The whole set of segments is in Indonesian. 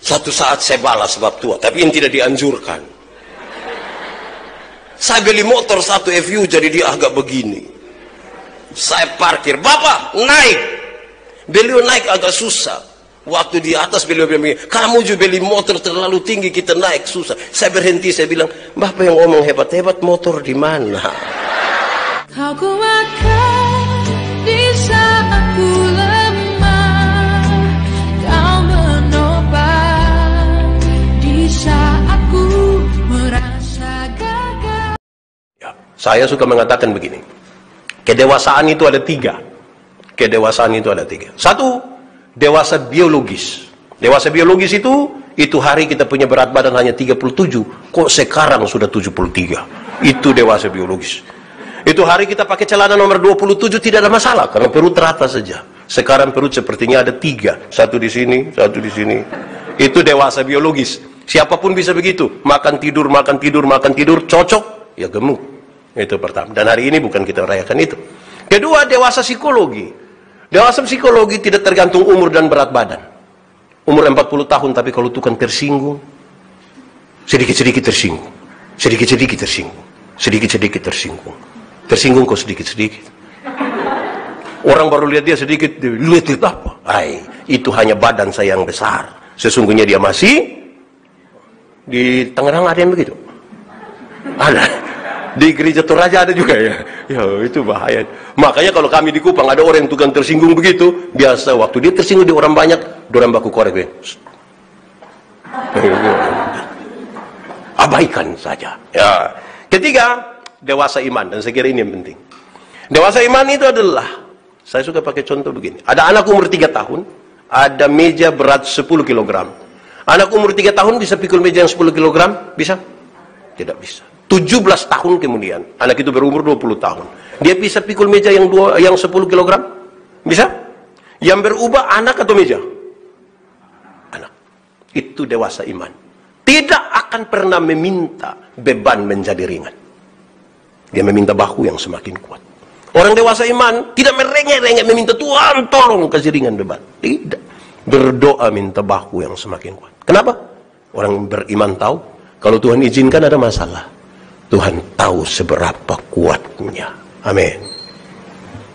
Suatu saat saya balas sebab tua, tapi ini tidak dianjurkan. Saya beli motor 1 FU, jadi dia agak begini. Saya parkir, "Bapak, naik." Beliau naik agak susah. Waktu di atas beliau bilang, "Kamu juga beli motor terlalu tinggi, kita naik susah." Saya berhenti, saya bilang, "Bapak yang ngomong hebat-hebat, motor di mana?" Kau kuatkan di saat ku lemah, kau menopang di saat ku merasa gagal. Saya suka mengatakan begini, kedewasaan itu ada 3. Kedewasaan itu ada 3. 1, dewasa biologis. Dewasa biologis itu hari kita punya berat badan hanya 37, kok sekarang sudah 73. Itu dewasa biologis. Itu hari kita pakai celana nomor 27 tidak ada masalah, karena perut rata saja. Sekarang perut sepertinya ada 3, satu di sini, satu di sini. Itu dewasa biologis. Siapapun bisa begitu, makan tidur, cocok, ya gemuk. Itu pertama. Dan hari ini bukan kita merayakan itu. Kedua, dewasa psikologi. Dewasa psikologi tidak tergantung umur dan berat badan. Umur 40 tahun, tapi kalau tukang tersinggung, sedikit-sedikit tersinggung. Sedikit-sedikit tersinggung. Sedikit-sedikit tersinggung. Tersinggung kok sedikit-sedikit. Orang baru lihat dia sedikit, lihat itu apa? Itu hanya badan saya yang besar. Sesungguhnya dia masih di Tangerang ada yang begitu. Ada. Di gereja Toraja ada juga ya. Ya itu bahaya. Makanya kalau kami di Kupang ada orang yang tukang tersinggung begitu, biasa waktu dia tersinggung di orang banyak, orang baku korek. Abaikan saja. Ya. Ketiga, dewasa iman, dan saya kira ini yang penting. Dewasa iman itu adalah, saya suka pakai contoh begini. Ada anak umur 3 tahun, ada meja berat 10 kg. Anak umur 3 tahun bisa pikul meja yang 10 kg? Bisa? Tidak bisa. 17 tahun kemudian, anak itu berumur 20 tahun. Dia bisa pikul meja yang 10 kg? Bisa? Yang berubah anak atau meja? Anak. Itu dewasa iman. Tidak akan pernah meminta beban menjadi ringan. Dia meminta bahu yang semakin kuat. Orang dewasa iman tidak merengek-rengek meminta, "Tuhan tolong kasih ringan beban." Tidak. Berdoa minta bahu yang semakin kuat. Kenapa? Orang beriman tahu, kalau Tuhan izinkan ada masalah, Tuhan tahu seberapa kuatnya. Amin.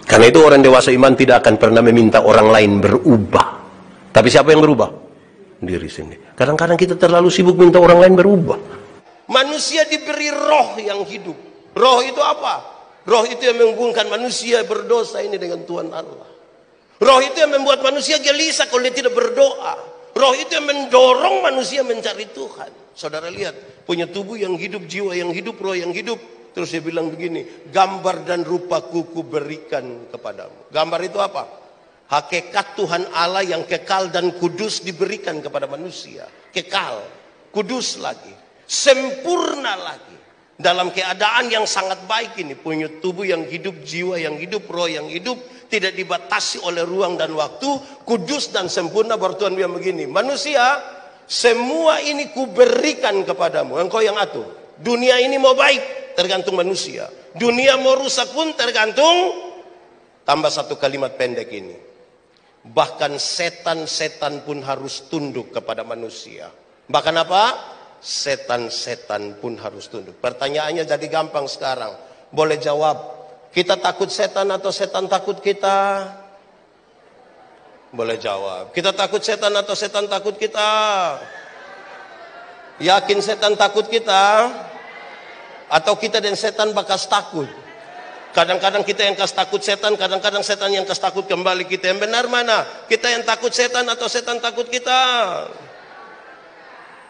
Karena itu orang dewasa iman tidak akan pernah meminta orang lain berubah. Tapi siapa yang berubah? Diri sendiri. Kadang-kadang kita terlalu sibuk minta orang lain berubah. Manusia diberi roh yang hidup. Roh itu apa? Roh itu yang menghubungkan manusia berdosa ini dengan Tuhan Allah. Roh itu yang membuat manusia gelisah kalau dia tidak berdoa. Roh itu yang mendorong manusia mencari Tuhan. Saudara lihat, punya tubuh yang hidup, jiwa yang hidup, roh yang hidup. Terus dia bilang begini, "Gambar dan rupaku kuberikan kepadamu." Gambar itu apa? Hakikat Tuhan Allah yang kekal dan kudus diberikan kepada manusia. Kekal, kudus lagi, sempurna lagi. Dalam keadaan yang sangat baik ini, punya tubuh yang hidup, jiwa yang hidup, roh yang hidup, tidak dibatasi oleh ruang dan waktu, kudus dan sempurna. Baru Tuhan bilang begini, "Manusia, semua ini kuberikan kepadamu, engkau yang atur. Dunia ini mau baik, tergantung manusia. Dunia mau rusak pun tergantung." Tambah satu kalimat pendek ini, bahkan setan-setan pun harus tunduk kepada manusia. Bahkan apa? Setan-setan pun harus tunduk. Pertanyaannya jadi gampang sekarang. Boleh jawab, kita takut setan atau setan takut kita? Boleh jawab, kita takut setan atau setan takut kita? Yakin setan takut kita? Atau kita dan setan bakas takut? Kadang-kadang kita yang kas takut setan, kadang-kadang setan yang kas takut kembali kita. Yang benar mana? Kita yang takut setan atau setan takut kita?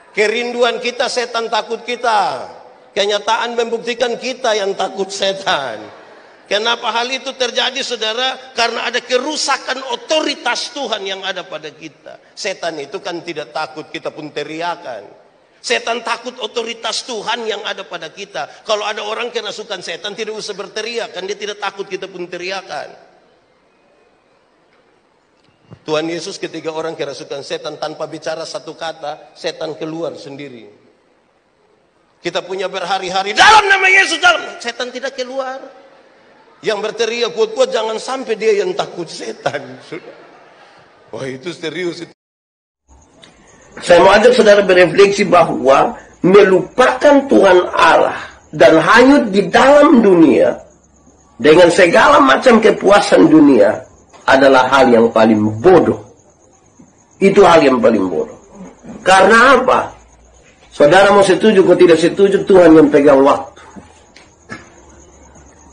Kerinduan kita, setan takut kita. Kenyataan membuktikan kita yang takut setan. Kenapa hal itu terjadi, saudara? Karena ada kerusakan otoritas Tuhan yang ada pada kita. Setan itu kan tidak takut, kita pun teriakan. Setan takut otoritas Tuhan yang ada pada kita. Kalau ada orang kerasukan setan, tidak usah berteriak, kan dia tidak takut, kita pun teriakan. Tuhan Yesus ketika orang kerasukan setan, tanpa bicara satu kata, setan keluar sendiri. Kita punya berhari-hari, "Dalam nama Yesus, dalam." Setan tidak keluar. Yang berteriak kuat-kuat, jangan sampai dia yang takut setan. Wah, itu serius itu. Saya mau ajak saudara berefleksi bahwa melupakan Tuhan Allah dan hanyut di dalam dunia dengan segala macam kepuasan dunia adalah hal yang paling bodoh. Itu hal yang paling bodoh. Karena apa? Saudara mau setuju atau tidak setuju, Tuhan yang pegang waktu.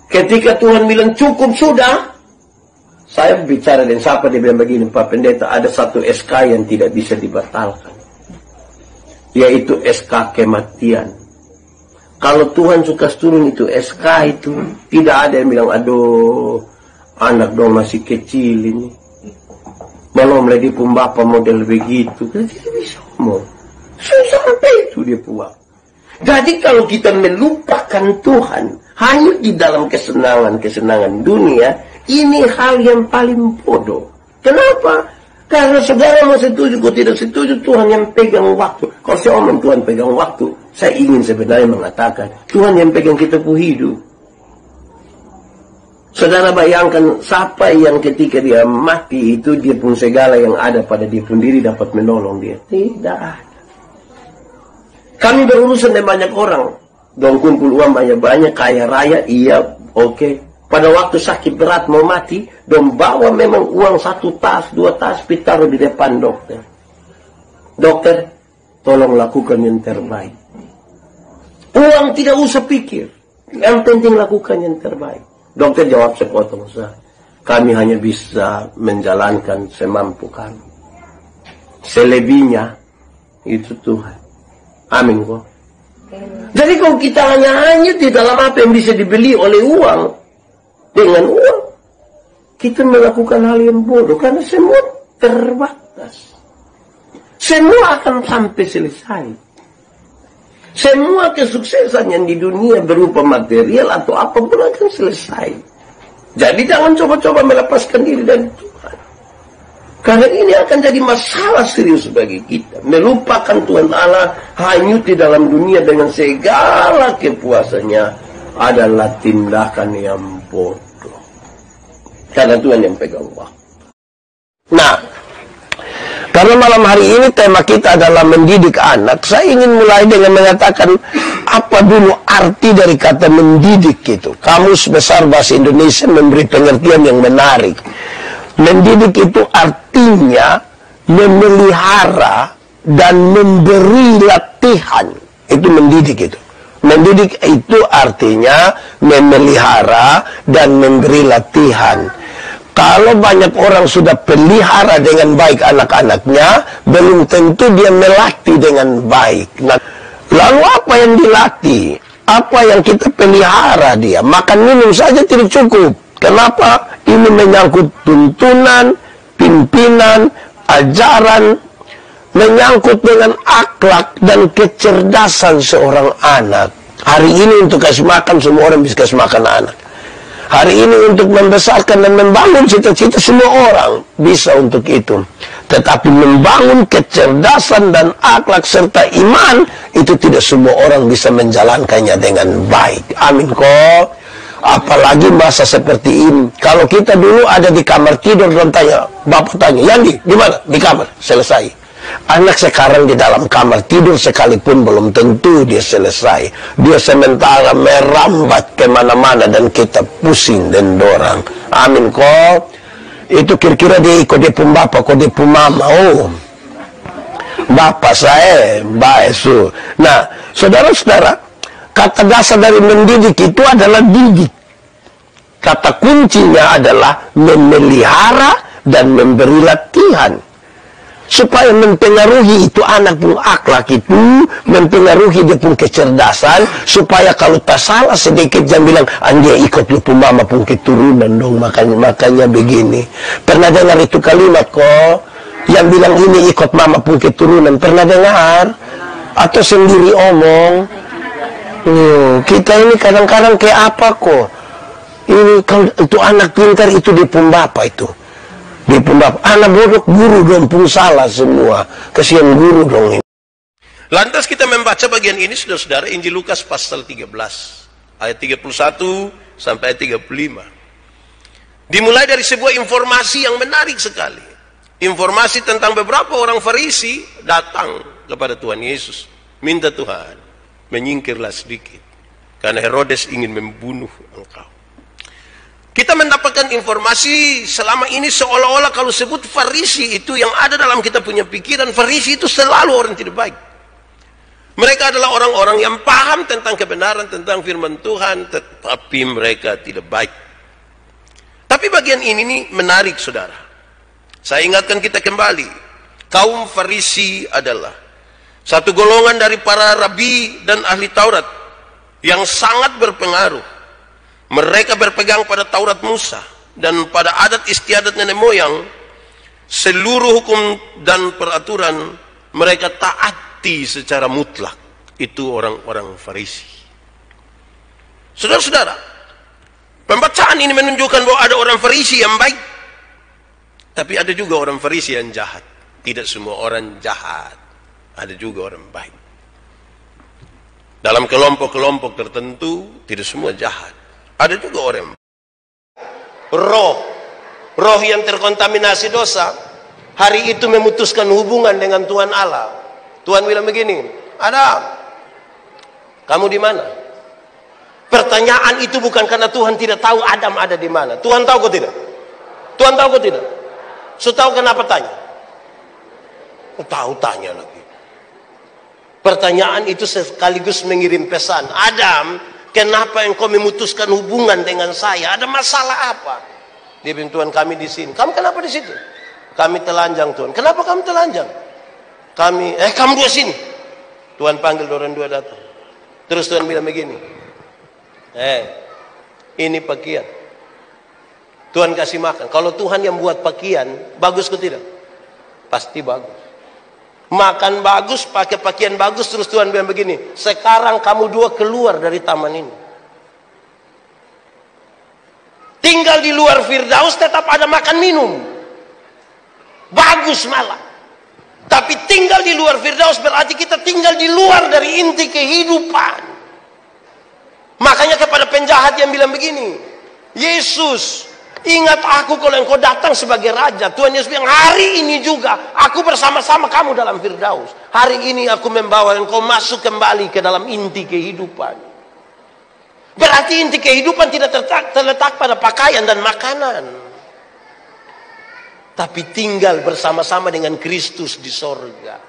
Ketika Tuhan bilang cukup sudah, saya bicara dengan siapa, dia bilang begini, Pak Pendeta, ada satu SK yang tidak bisa dibatalkan, yaitu SK kematian. Kalau Tuhan suka turun itu SK itu, tidak ada yang bilang, aduh, anak dong masih kecil ini, belum lagi pun bapak model begitu. Tidak bisa ngomong. Sampai itu dia buat. Jadi kalau kita melupakan Tuhan hanya di dalam kesenangan dunia, ini hal yang paling bodoh. Kenapa? Karena saudara mau setuju atau tidak setuju, Tuhan yang pegang waktu. Kalau saya omong Tuhan pegang waktu, saya ingin sebenarnya mengatakan Tuhan yang pegang kita pun hidup. Saudara bayangkan siapa yang ketika dia mati itu dia pun segala yang ada pada dia pun diri dapat menolong dia. Tidak ada. Kami berurusan dengan banyak orang, dong kumpul uang banyak-banyak, kaya raya, iya, oke. Pada waktu sakit berat mau mati, dong bawa memang uang 1 tas, 2 tas, taruh di depan dokter. Dokter, tolong lakukan yang terbaik. Uang tidak usah pikir, yang penting lakukan yang terbaik. Dokter jawab sepotong saja, kami hanya bisa menjalankan semampu kami. Selebihnya itu Tuhan. Amin kok. Jadi kalau kita hanya di dalam apa yang bisa dibeli oleh uang, dengan uang, kita melakukan hal yang bodoh karena semua terbatas. Semua akan sampai selesai. Semua kesuksesan yang di dunia berupa material atau apapun akan selesai. Jadi jangan coba-coba melepaskan diri dari Tuhan. Karena ini akan jadi masalah serius bagi kita. Melupakan Tuhan Allah, hanyut di dalam dunia dengan segala kepuasannya adalah tindakan yang bodoh. Karena Tuhan yang pegang waktu. Nah, karena malam hari ini tema kita adalah mendidik anak, saya ingin mulai dengan mengatakan apa dulu arti dari kata mendidik itu. Kamus Besar Bahasa Indonesia memberi pengertian yang menarik. Mendidik itu artinya memelihara dan memberi latihan. Itu mendidik itu. Mendidik itu artinya memelihara dan memberi latihan. Kalau banyak orang sudah pelihara dengan baik anak-anaknya, belum tentu dia melatih dengan baik. Nah, lalu apa yang dilatih? Apa yang kita pelihara dia? Makan minum saja tidak cukup. Kenapa? Ini menyangkut tuntunan, pimpinan, ajaran, menyangkut dengan akhlak dan kecerdasan seorang anak. Hari ini untuk kasih makan, semua orang bisa kasih makan anak. Hari ini untuk membesarkan dan membangun cita-cita, semua orang bisa untuk itu. Tetapi membangun kecerdasan dan akhlak serta iman, itu tidak semua orang bisa menjalankannya dengan baik. Amin kok. Apalagi masa seperti ini. Kalau kita dulu ada di kamar tidur dan tanya, bapak tanya, Yandi, di mana? Di kamar. Selesai. Anak sekarang di dalam kamar tidur sekalipun belum tentu dia selesai. Dia sementara merambat kemana-mana dan kita pusing dan dorang. Amin kok. Itu kira-kira dia ikut dia pun bapak, kok dia pun mama. Oh, bapak saya, Mbak Esu. Nah, saudara-saudara, kata dasar dari mendidik itu adalah didik. Kata kuncinya adalah memelihara dan memberi latihan. Supaya mempengaruhi itu anak pun akhlak itu, mempengaruhi dia pun kecerdasan, supaya kalau tak salah sedikit jangan bilang, dia ikut lu pun mama pun keturunan dong, makanya begini. Pernah dengar itu kalimat kok? Yang bilang ini ikut mama pun keturunan, pernah dengar? Atau sendiri omong? Kita ini kadang-kadang kayak apa kok? Ini kalau itu anak pintar itu di pun bapak itu. Di pun bapak. Anak bodoh guru dong pun salah semua. Kasihan guru dong ini. Lantas kita membaca bagian ini saudara-saudara, Injil Lukas pasal 13 ayat 31 sampai ayat 35. Dimulai dari sebuah informasi yang menarik sekali. informasi tentang beberapa orang Farisi datang kepada Tuhan Yesus. Minta Tuhan, menyingkirlah sedikit. Karena Herodes ingin membunuh engkau. Kita mendapatkan informasi selama ini seolah-olah kalau sebut Farisi itu yang ada dalam kita punya pikiran, Farisi itu selalu orang tidak baik. Mereka adalah orang-orang yang paham tentang kebenaran, tentang firman Tuhan, tetapi mereka tidak baik. Tapi bagian ini nih menarik, saudara. Saya ingatkan kita kembali. Kaum Farisi adalah satu golongan dari para rabi dan ahli Taurat yang sangat berpengaruh. Mereka berpegang pada Taurat Musa dan pada adat istiadat nenek moyang. Seluruh hukum dan peraturan mereka taati secara mutlak. Itu orang-orang Farisi. Saudara-saudara, pembacaan ini menunjukkan bahwa ada orang Farisi yang baik, tapi ada juga orang Farisi yang jahat. Tidak semua orang jahat, ada juga orang baik. Dalam kelompok-kelompok tertentu tidak semua jahat, ada juga orang roh yang terkontaminasi dosa hari itu memutuskan hubungan dengan Tuhan Allah. Tuhan bilang begini, Adam, kamu di mana? Pertanyaan itu bukan karena Tuhan tidak tahu Adam ada di mana. Tuhan tahu kok tidak? Tuhan tahu kok tidak? So tahu kenapa tanya? Tahu tanya lagi. Pertanyaan itu sekaligus mengirim pesan. Adam, kenapa engkau memutuskan hubungan dengan saya? Ada masalah apa? Dia bilang, Tuhan kami di sini. Kamu kenapa di situ? Kami telanjang, Tuhan. Kenapa kamu telanjang? Kamu dua sini. Tuhan panggil orang dua datang. Terus Tuhan bilang begini. Ini pakaian. Tuhan kasih makan. Kalau Tuhan yang buat pakaian, bagus ke tidak? Pasti bagus. Makan bagus, pakai pakaian bagus. Terus Tuhan bilang begini, sekarang kamu dua keluar dari taman ini. Tinggal di luar Firdaus tetap ada makan minum. Bagus malah. Tapi tinggal di luar Firdaus berarti kita tinggal di luar dari inti kehidupan. Makanya kepada penjahat yang bilang begini, Yesus, ingat aku kalau engkau datang sebagai raja. Tuhan Yesus bilang, hari ini juga aku bersama-sama kamu dalam Firdaus. Hari ini aku membawa engkau masuk kembali ke dalam inti kehidupan. Berarti inti kehidupan tidak terletak pada pakaian dan makanan, tapi tinggal bersama-sama dengan Kristus di sorga.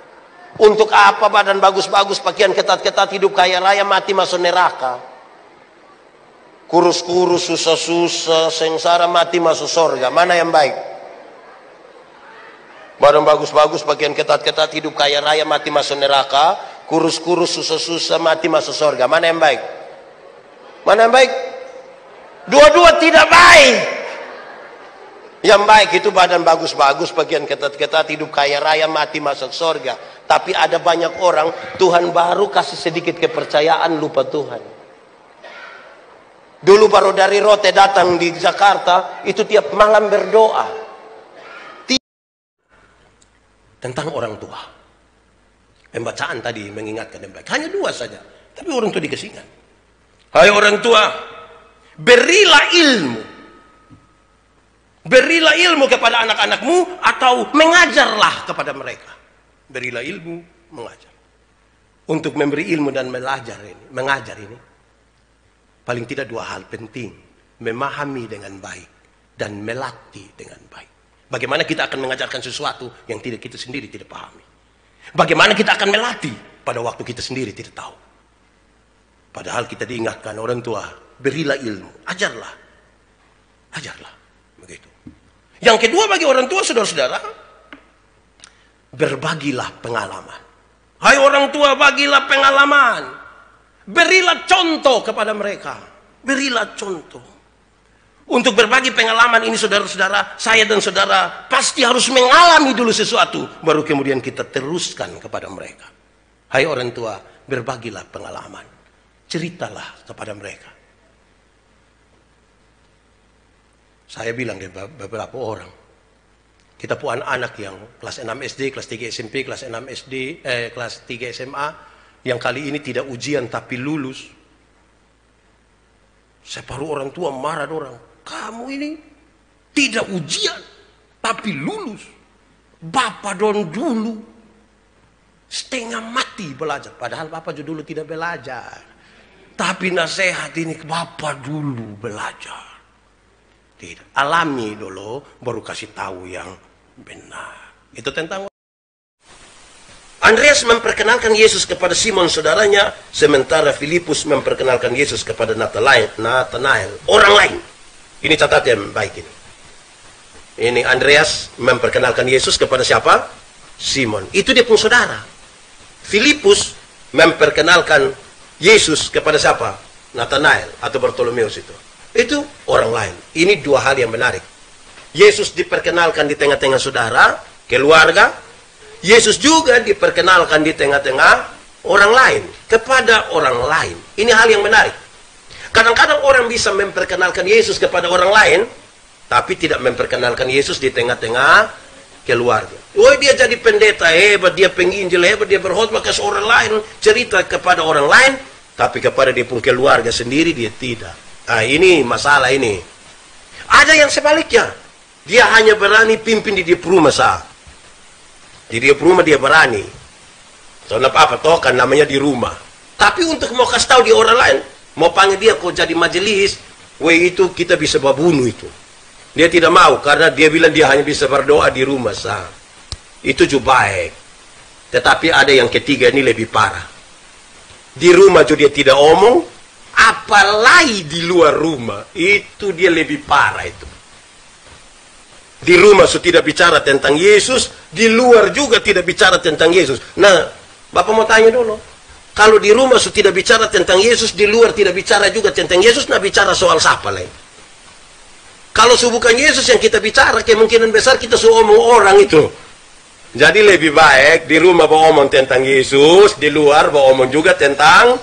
Untuk apa badan bagus-bagus, pakaian ketat-ketat, hidup kaya raya, mati masuk neraka? Kurus-kurus, susah-susah, sengsara, mati masuk sorga. Mana yang baik? Badan bagus-bagus, pakaian ketat-ketat, hidup kaya raya, mati masuk neraka. Kurus-kurus, susah-susah, mati masuk sorga. Mana yang baik? Mana yang baik? Dua-dua tidak baik. Yang baik itu badan bagus-bagus, pakaian ketat-ketat, hidup kaya raya, mati masuk sorga. Tapi ada banyak orang, Tuhan baru kasih sedikit kepercayaan, lupa Tuhan. Dulu baru dari Rote datang di Jakarta, itu tiap malam berdoa. Tentang orang tua. Pembacaan tadi mengingatkan yang baik. Hanya dua saja. Tapi orang tua dikasihkan. Hai orang tua, berilah ilmu. Berilah ilmu kepada anak-anakmu atau mengajarlah kepada mereka. Berilah ilmu, mengajar. Untuk memberi ilmu dan mengajar ini, paling tidak dua hal penting. Memahami dengan baik dan melatih dengan baik. Bagaimana kita akan mengajarkan sesuatu yang kita sendiri tidak pahami. Bagaimana kita akan melatih pada waktu kita sendiri tidak tahu. Padahal kita diingatkan orang tua, berilah ilmu, ajarlah. Ajarlah. Begitu. Yang kedua bagi orang tua, saudara-saudara, berbagilah pengalaman. Hai orang tua, bagilah pengalaman. Berilah contoh kepada mereka. Berilah contoh. Untuk berbagi pengalaman ini, saudara-saudara, saya dan saudara pasti harus mengalami dulu sesuatu, baru kemudian kita teruskan kepada mereka. Hai orang tua, berbagilah pengalaman. Ceritalah kepada mereka. Saya bilang ke beberapa orang, kita punya anak yang kelas 6 SD, kelas 3 SMP, kelas 6 SD, kelas 3 SMA, yang kali ini tidak ujian tapi lulus. Separuh orang tua marah orang, kamu ini tidak ujian tapi lulus. Bapak don dulu setengah mati belajar. Padahal Bapak juga dulu tidak belajar. Tapi nasihat ini Bapak dulu belajar. Tidak. Alami dulu, baru kasih tahu yang benar. Itu tentang Andreas memperkenalkan Yesus kepada Simon saudaranya, sementara Filipus memperkenalkan Yesus kepada Nathanael, orang lain. Ini catatan baik ini. Ini Andreas memperkenalkan Yesus kepada siapa? Simon. Itu dia pun saudara. Filipus memperkenalkan Yesus kepada siapa? Nathanael atau Bartolomeus itu. Itu orang lain. Ini dua hal yang menarik. Yesus diperkenalkan di tengah-tengah saudara, keluarga. Yesus juga diperkenalkan di tengah-tengah orang lain, kepada orang lain. Ini hal yang menarik. Kadang-kadang orang bisa memperkenalkan Yesus kepada orang lain, tapi tidak memperkenalkan Yesus di tengah-tengah keluarga. Oh, dia jadi pendeta hebat, dia penginjil hebat, dia berkhotbah ke orang lain, cerita kepada orang lain, tapi kepada dia pun keluarga sendiri dia tidak. Nah, ini masalah ini. Ada yang sebaliknya. Dia hanya berani pimpin di dia rumah sah. Di dia rumah dia berani. Soalnya apa toh kan namanya di rumah. Tapi untuk mau kasih tahu di orang lain, mau panggil dia kok jadi majelis, weh itu kita bisa babunuh itu. Dia tidak mau karena dia bilang dia hanya bisa berdoa di rumah sah. Itu juga baik. Tetapi ada yang ketiga ini lebih parah. Di rumah juga dia tidak omong, apalagi di luar rumah. Itu dia lebih parah itu. Di rumah sudah tidak bicara tentang Yesus, di luar juga tidak bicara tentang Yesus. Nah, Bapak mau tanya dulu. Kalau di rumah sudah tidak bicara tentang Yesus, di luar tidak bicara juga tentang Yesus, nah bicara soal siapa lain? Kalau bukan Yesus yang kita bicara, kemungkinan besar kita suruh omong orang itu. Jadi lebih baik di rumah bawa omong tentang Yesus, di luar bawa omong juga tentang.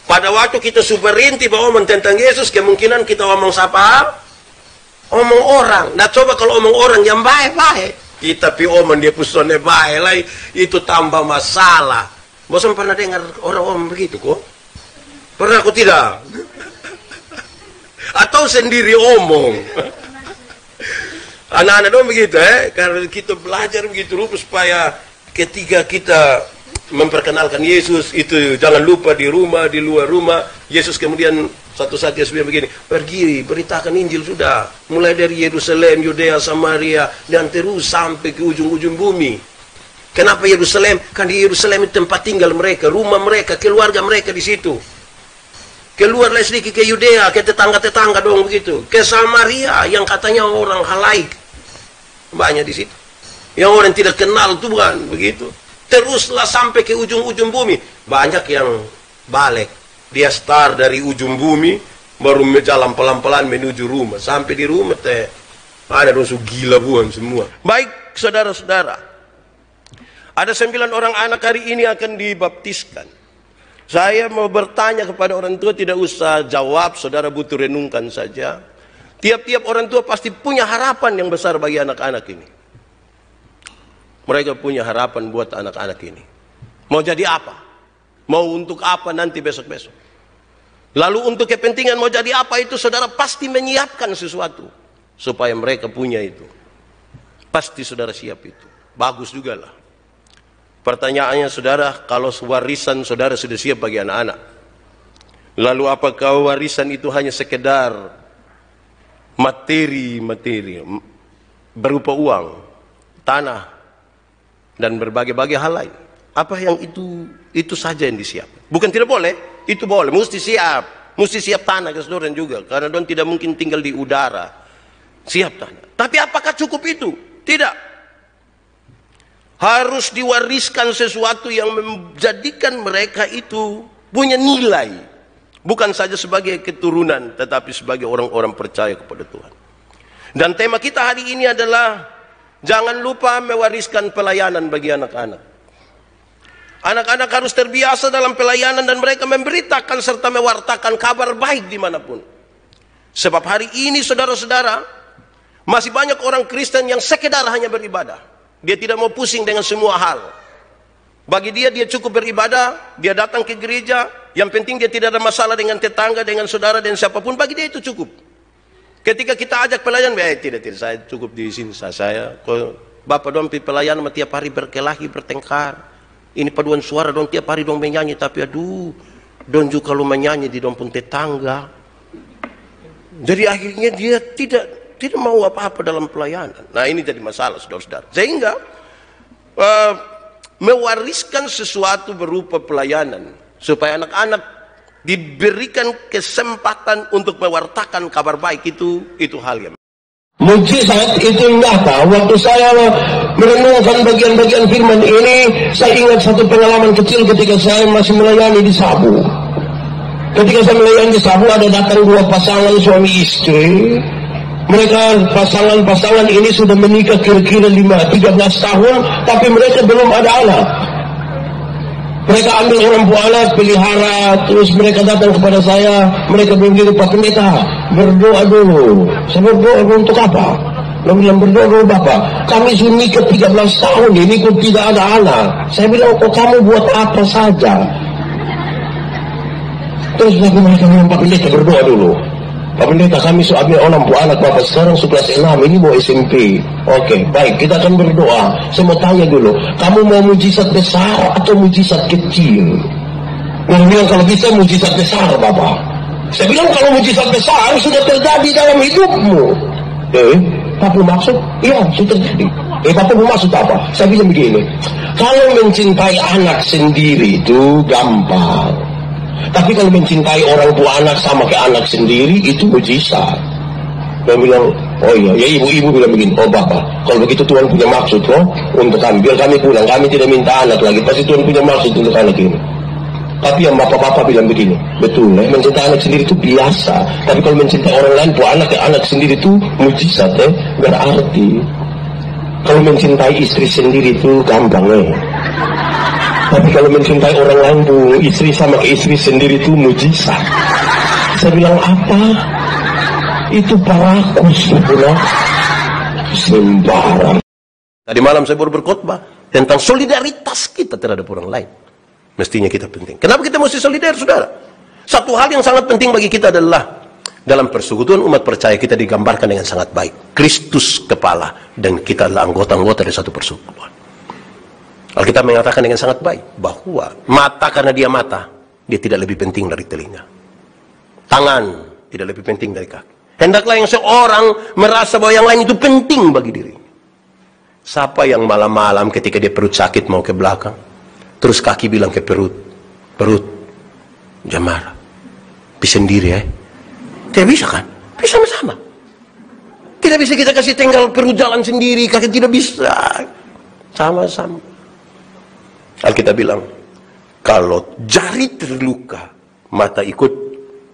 Pada waktu kita berhenti bawa omong tentang Yesus, kemungkinan kita omong siapa? Omong orang. Nah coba kalau omong orang yang baik-baik, kita pi omong dia pusone baik lah, itu tambah masalah. Bosan pernah dengar orang omong begitu kok? Pernah aku tidak? Atau sendiri omong? Anak-anak dong begitu karena kita belajar begitu rupa supaya ketika kita memperkenalkan Yesus itu jangan lupa di rumah, di luar rumah. Yesus kemudian satu saat dia bilang begini, pergi beritakan Injil sudah, mulai dari Yerusalem, Yudea, Samaria, dan terus sampai ke ujung-ujung bumi. Kenapa Yerusalem? Karena di Yerusalem itu tempat tinggal mereka, rumah mereka, keluarga mereka di situ. Keluarlah sedikit ke Yudea, ke tetangga-tetangga dong begitu, ke Samaria yang katanya orang halaik banyak di situ, yang orang tidak kenal Tuhan begitu. Teruslah sampai ke ujung-ujung bumi. Banyak yang balik. Dia start dari ujung bumi, baru jalan pelan-pelan menuju rumah. Sampai di rumah ada rusuh gila buan semua. Baik saudara-saudara, ada 9 orang anak hari ini akan dibaptiskan. Saya mau bertanya kepada orang tua, tidak usah jawab, saudara butuh renungkan saja. Tiap-tiap orang tua pasti punya harapan yang besar bagi anak-anak ini. Mereka punya harapan buat anak-anak ini. Mau jadi apa? Mau untuk apa nanti besok-besok? Lalu untuk kepentingan mau jadi apa itu saudara pasti menyiapkan sesuatu. Supaya mereka punya itu. Pasti saudara siap itu. Bagus juga lah. Pertanyaannya saudara, kalau warisan saudara sudah siap bagi anak-anak. Lalu apakah warisan itu hanya sekedar materi berupa uang, tanah, dan berbagai-bagai hal lain? Apa yang itu saja yang disiap? Bukan tidak boleh, itu boleh, mesti siap tanah keseluruhan juga, karena don tidak mungkin tinggal di udara, siap tanah. Tapi apakah cukup itu? Tidak. Harus diwariskan sesuatu yang menjadikan mereka itu punya nilai, bukan saja sebagai keturunan, tetapi sebagai orang-orang percaya kepada Tuhan. Dan tema kita hari ini adalah jangan lupa mewariskan pelayanan bagi anak-anak. Anak-anak harus terbiasa dalam pelayanan dan mereka memberitakan serta mewartakan kabar baik dimanapun. Sebab hari ini saudara-saudara, masih banyak orang Kristen yang sekedar hanya beribadah. Dia tidak mau pusing dengan semua hal. Bagi dia cukup beribadah, dia datang ke gereja, yang penting dia tidak ada masalah dengan tetangga, dengan saudara, dan siapapun, bagi dia itu cukup. Ketika kita ajak pelayan, tidak, saya cukup di sini, saya Bapak dong pelayan tiap hari berkelahi, bertengkar. Ini paduan suara dong tiap hari dong menyanyi, tapi aduh, dong juga kalau menyanyi di dong pun tetangga. Jadi akhirnya dia tidak mau apa-apa dalam pelayanan. Nah ini jadi masalah saudara-saudara. Sehingga mewariskan sesuatu berupa pelayanan supaya anak-anak diberikan kesempatan untuk mewartakan kabar baik itu hal yang mujizat itu nyata. Waktu saya merenungkan bagian-bagian firman ini, saya ingat satu pengalaman kecil ketika saya masih melayani di Sabu. Ketika saya melayani di Sabu, ada datang dua pasangan suami istri. Mereka pasangan ini sudah menikah kira-kira 13 tahun, tapi mereka belum ada anak. Mereka ambil orang tua anak, pelihara, terus mereka datang kepada saya. Mereka bilang, Pak Pendeta, berdoa dulu. Saya berdoa untuk apa? Mereka bilang, berdoa dulu Bapak. Kami sudah nikah 13 tahun, ini kok tidak ada anak. Saya bilang, kok kamu buat apa saja? Terus mereka bilang, Pak Pendeta, berdoa dulu. Pak Pendeta, kami sudah ambil orang tua anak Bapak, sekarang sudah kelas 6, ini mau SMP. Oke, baik, kita akan berdoa. Saya mau tanya dulu, kamu mau mujizat besar atau mujizat kecil? Mereka bilang, kalau bisa mujizat besar Bapak. Saya bilang, kalau mujizat besar sudah terjadi dalam hidupmu. Bapak maksud? Iya, sudah terjadi. Bapak maksud apa? Saya bilang begini, kalau mencintai anak sendiri itu gampang. Tapi kalau mencintai orang tua anak sama ke anak sendiri, itu mujizat. Dia bilang, oh iya, ya ibu bilang begini, oh Bapak, kalau begitu Tuhan punya maksud untuk kami, biar kami pulang, kami tidak minta anak lagi, pasti Tuhan punya maksud untuk anak ini. Tapi yang bapak-bapak bilang begini, betul, mencintai anak sendiri itu biasa, tapi kalau mencintai orang lain, tua anak ke anak sendiri itu mujizat, berarti. Kalau mencintai istri sendiri itu gampang, tapi kalau mencintai orang lain tuh, istri sama istri sendiri itu mujizat. Saya bilang apa? Itu parakus, sembarang. Tadi malam saya baru berkhotbah tentang solidaritas kita terhadap orang lain. Mestinya kita penting. Kenapa kita mesti solidar, saudara? Satu hal yang sangat penting bagi kita adalah dalam persekutuan umat percaya kita digambarkan dengan sangat baik. Kristus kepala dan kita adalah anggota-anggota dari satu persekutuan. Alkitab mengatakan dengan sangat baik bahwa mata karena dia mata, dia tidak lebih penting dari telinga. Tangan tidak lebih penting dari kaki. Hendaklah yang seorang merasa bahwa yang lain itu penting bagi dirinya. Siapa yang malam-malam ketika dia perut sakit mau ke belakang, terus kaki bilang ke perut, jangan marah, bisa sendiri tidak bisa kan? Bisa sama-sama. Tidak bisa kita kasih tinggal perut jalan sendiri, kaki tidak bisa. Sama-sama. Alkitab bilang, kalau jari terluka, mata ikut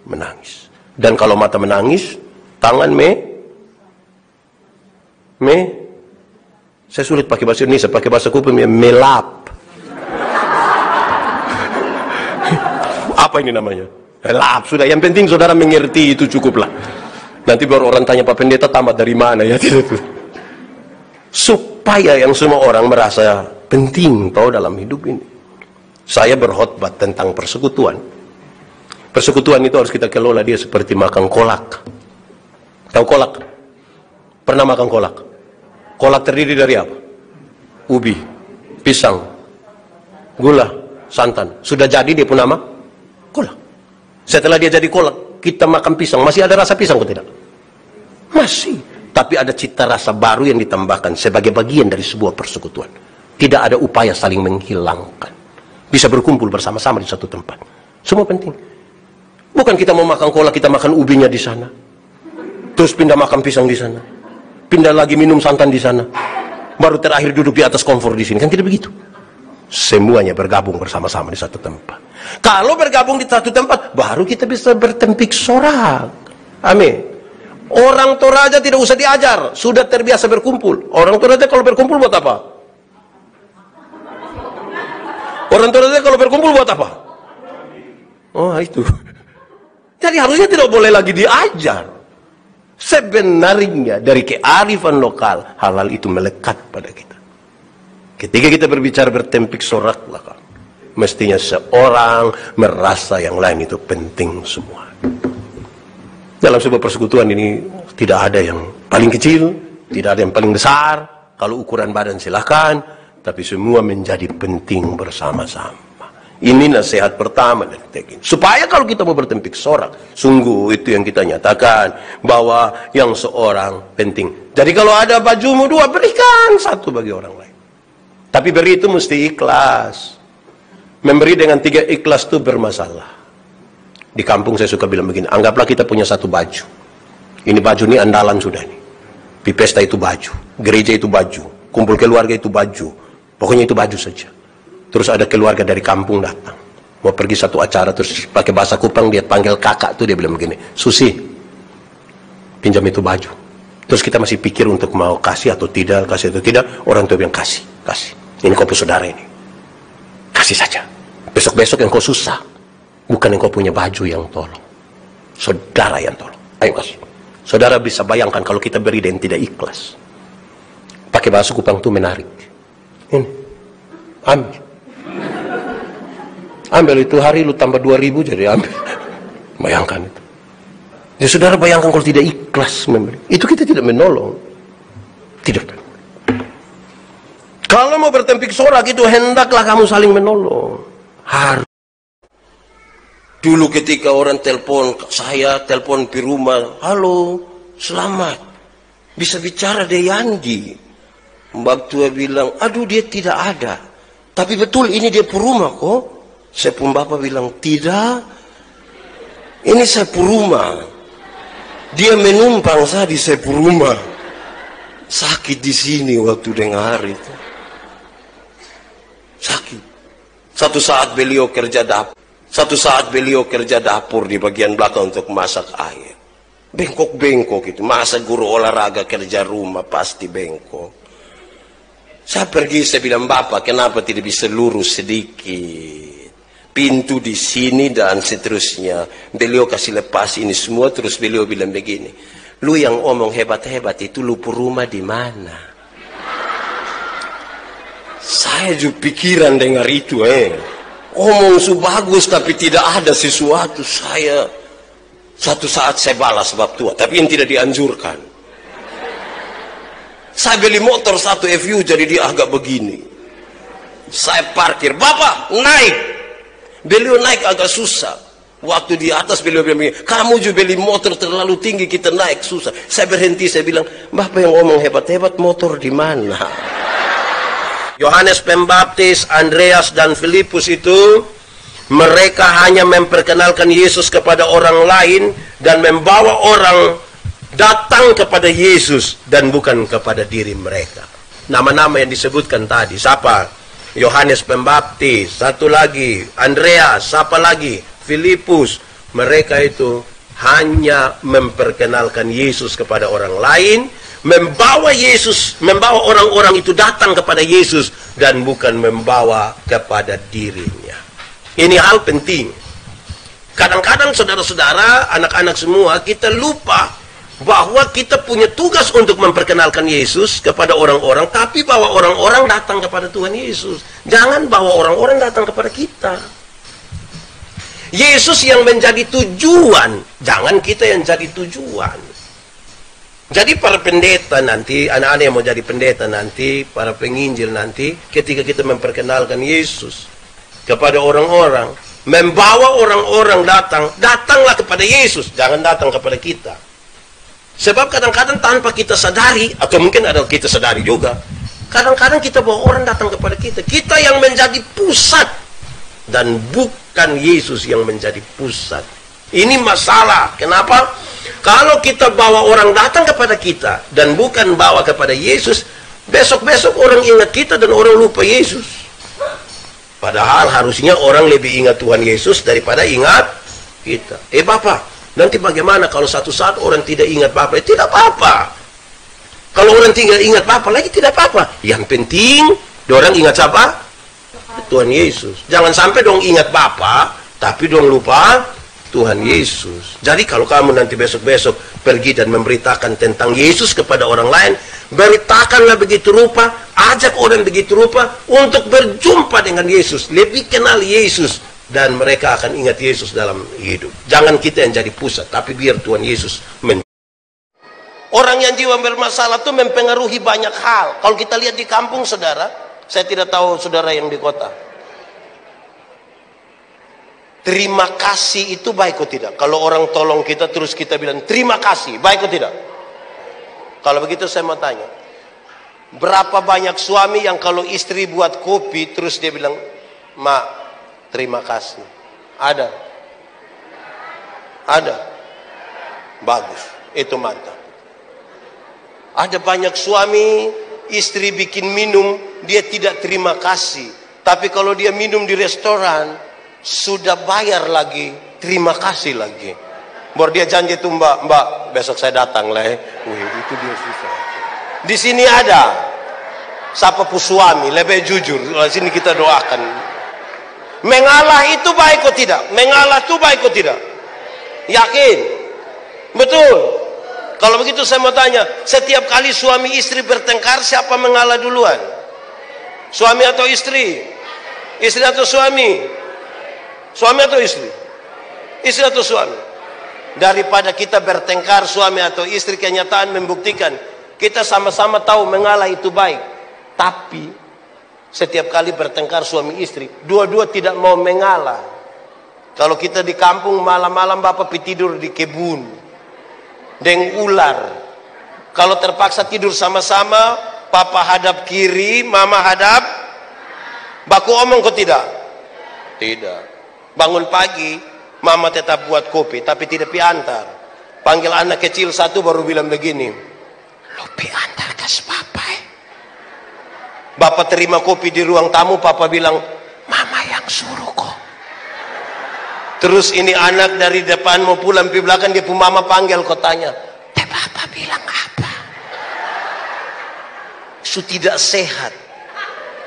menangis. Dan kalau mata menangis, tangan saya sulit pakai bahasa Indonesia, pakai bahasa kuping, melap. Apa ini namanya? Melap, sudah. Yang penting saudara mengerti itu cukuplah. Nanti baru orang tanya, Pak Pendeta tamat dari mana ya? Tidak. Supaya yang semua orang merasa penting tahu dalam hidup ini. Saya berkhotbah tentang persekutuan. Persekutuan itu harus kita kelola dia seperti makan kolak. Tahu kolak? Pernah makan kolak? Kolak terdiri dari apa? Ubi, pisang, gula, santan. Sudah jadi dia pun nama kolak. Setelah dia jadi kolak, kita makan pisang. Masih ada rasa pisang atau tidak? Masih. Tapi ada cita rasa baru yang ditambahkan sebagai bagian dari sebuah persekutuan. Tidak ada upaya saling menghilangkan. Bisa berkumpul bersama-sama di satu tempat. Semua penting. Bukan kita mau makan kolak, kita makan ubinya di sana. Terus pindah makan pisang di sana. Pindah lagi minum santan di sana. Baru terakhir duduk di atas kompor di sini. Kan tidak begitu. Semuanya bergabung bersama-sama di satu tempat. Kalau bergabung di satu tempat, baru kita bisa bertempik sorak. Amin. Orang Toraja tidak usah diajar. Sudah terbiasa berkumpul. Orang Toraja kalau berkumpul buat apa? Orang Toraja kalau berkumpul buat apa? Oh itu. Jadi harusnya tidak boleh lagi diajar. Sebenarnya dari kearifan lokal, hal-hal itu melekat pada kita. Ketika kita berbicara bertempik sorak, mestinya seorang merasa yang lain itu penting semua. Dalam sebuah persekutuan ini tidak ada yang paling kecil, tidak ada yang paling besar, Kalau ukuran badan silahkan, tapi semua menjadi penting bersama-sama. Ini nasihat pertama dari Tekin. Supaya kalau kita mau bertempik sorak, sungguh itu yang kita nyatakan, bahwa yang seorang penting. Jadi kalau ada bajumu 2, berikan 1 bagi orang lain. Tapi beri itu mesti ikhlas. Memberi dengan 3 ikhlas itu bermasalah. Di kampung saya suka bilang begini, anggaplah kita punya 1 baju. Ini baju ini andalan sudah nih. Di pesta itu baju, gereja itu baju, kumpul keluarga itu baju. Pokoknya itu baju saja. Terus ada keluarga dari kampung datang, mau pergi satu acara, terus pakai bahasa Kupang dia panggil kakak tuh, dia bilang begini, Susi, pinjam itu baju. Terus kita masih pikir untuk mau kasih atau tidak, orang tua bilang kasih. Ini kau punya saudara ini, kasih saja. Besok-besok yang kau susah, bukan yang kau punya baju yang tolong, saudara yang tolong. Ayo kasih. Saudara bisa bayangkan kalau kita beri dan tidak ikhlas. Pakai bahasa Kupang tuh menarik. Ini, ambil itu hari lu tambah 2.000 jadi ambil. Bayangkan itu. Ya saudara bayangkan kalau tidak ikhlas memberi. Itu kita tidak menolong. Tidak. Kalau mau bertempik sorak itu hendaklah kamu saling menolong. Harus. Dulu ketika orang telepon saya, telepon di rumah, halo, selamat. Bisa bicara deh Yandi. Mbak tua bilang, aduh dia tidak ada. Tapi betul ini dia puruma kok. Saya pun bapak bilang, tidak. Ini saya puruma. Dia menumpang saya di saya puruma. Sakit di sini waktu dengar itu. Sakit. Satu saat beliau kerja dapur di bagian belakang untuk masak air. Bengkok-bengkok itu. Masa guru olahraga kerja rumah pasti bengkok. Saya pergi, saya bilang, bapak kenapa tidak bisa lurus sedikit? Pintu di sini dan seterusnya. Beliau kasih lepas ini semua, terus beliau bilang begini, lu yang omong hebat-hebat itu lu rumah di mana? Saya juga pikiran dengar itu, omong su bagus tapi tidak ada sesuatu. Saya satu saat saya balas sebab tua, tapi yang tidak dianjurkan. Saya beli motor 1 FU jadi dia agak begini. Saya parkir, bapak naik. Beliau naik agak susah. Waktu di atas beliau bilang, kamu juga beli motor terlalu tinggi, kita naik susah. Saya berhenti, saya bilang, bapak yang ngomong hebat-hebat motor di mana? Yohanes Pembaptis, Andreas dan Filipus itu, mereka hanya memperkenalkan Yesus kepada orang lain dan membawa orang datang kepada Yesus dan bukan kepada diri mereka. Nama-nama yang disebutkan tadi, siapa? Yohanes Pembaptis, satu lagi Andreas, siapa lagi? Filipus. Mereka itu hanya memperkenalkan Yesus kepada orang lain, membawa orang-orang itu datang kepada Yesus dan bukan membawa kepada dirinya. Ini hal penting. Kadang-kadang saudara-saudara, anak-anak semua, kita lupa bahwa kita punya tugas untuk memperkenalkan Yesus kepada orang-orang, tapi bawa orang-orang datang kepada Tuhan Yesus. Jangan bawa orang-orang datang kepada kita. Yesus yang menjadi tujuan, jangan kita yang jadi tujuan. Jadi para pendeta nanti, anak-anak yang mau jadi pendeta nanti, para penginjil nanti, ketika kita memperkenalkan Yesus kepada orang-orang, membawa orang-orang datanglah kepada Yesus, jangan datang kepada kita. Sebab kadang-kadang tanpa kita sadari, atau mungkin ada kita sadari juga, kadang-kadang kita bawa orang datang kepada kita. Kita yang menjadi pusat, dan bukan Yesus yang menjadi pusat. Ini masalah. Kenapa? Kalau kita bawa orang datang kepada kita, dan bukan bawa kepada Yesus, besok-besok orang ingat kita dan orang lupa Yesus. Padahal harusnya orang lebih ingat Tuhan Yesus daripada ingat kita. Bapak, nanti bagaimana kalau satu saat orang tidak ingat Bapak? Tidak apa-apa. Kalau orang tidak ingat Bapak lagi tidak apa-apa. Yang penting, orang ingat siapa? Tuhan Yesus. Jangan sampai dong ingat Bapak, tapi dong lupa Tuhan Yesus. Jadi kalau kamu nanti besok-besok pergi dan memberitakan tentang Yesus kepada orang lain, beritakanlah begitu rupa, ajak orang begitu rupa untuk berjumpa dengan Yesus, lebih kenal Yesus, dan mereka akan ingat Yesus dalam hidup. Jangan kita yang jadi pusat, tapi biar Tuhan Yesus Orang yang jiwa bermasalah itu mempengaruhi banyak hal. Kalau kita lihat di kampung, saudara, saya tidak tahu saudara yang di kota. Terima kasih itu baik atau tidak? Kalau orang tolong kita terus kita bilang terima kasih, baik atau tidak? Kalau begitu saya mau tanya, berapa banyak suami yang kalau istri buat kopi terus dia bilang, "Mak, terima kasih." Ada? Ada? Bagus, itu mantap. Ada banyak suami, istri bikin minum, dia tidak terima kasih. Tapi kalau dia minum di restoran, sudah bayar lagi, terima kasih lagi. Baru dia janji tuh, mbak, besok saya datang lah ya. Wih, itu dia susah. Di sini ada. Siapa pun suami, lebih jujur. Di sini kita doakan. Mengalah itu baik atau tidak? Mengalah itu baik atau tidak? Yakin? Betul. Kalau begitu saya mau tanya, setiap kali suami istri bertengkar, siapa mengalah duluan? Suami atau istri? Istri atau suami? Suami atau istri? Istri atau suami? Daripada kita bertengkar suami atau istri, kenyataan membuktikan kita sama-sama tahu mengalah itu baik. Tapi setiap kali bertengkar suami istri, dua-dua tidak mau mengalah. Kalau kita di kampung malam-malam bapak tidur di kebun dengan ular. Kalau terpaksa tidur sama-sama, papa hadap kiri, mama hadap, baku omong kok tidak? Tidak. Bangun pagi, mama tetap buat kopi, tapi tidak piantar. Panggil anak kecil satu baru bilang begini, "Lo piantar kas papa ya?" Bapak terima kopi di ruang tamu, papa bilang, "Mama yang suruh kok." Terus ini anak dari depan mau pulang di belakang, dia pun mama panggil, kau tanya, "Teh papa bilang apa?" Su tidak sehat.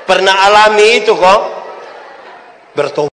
Pernah alami itu kok? Bertobat.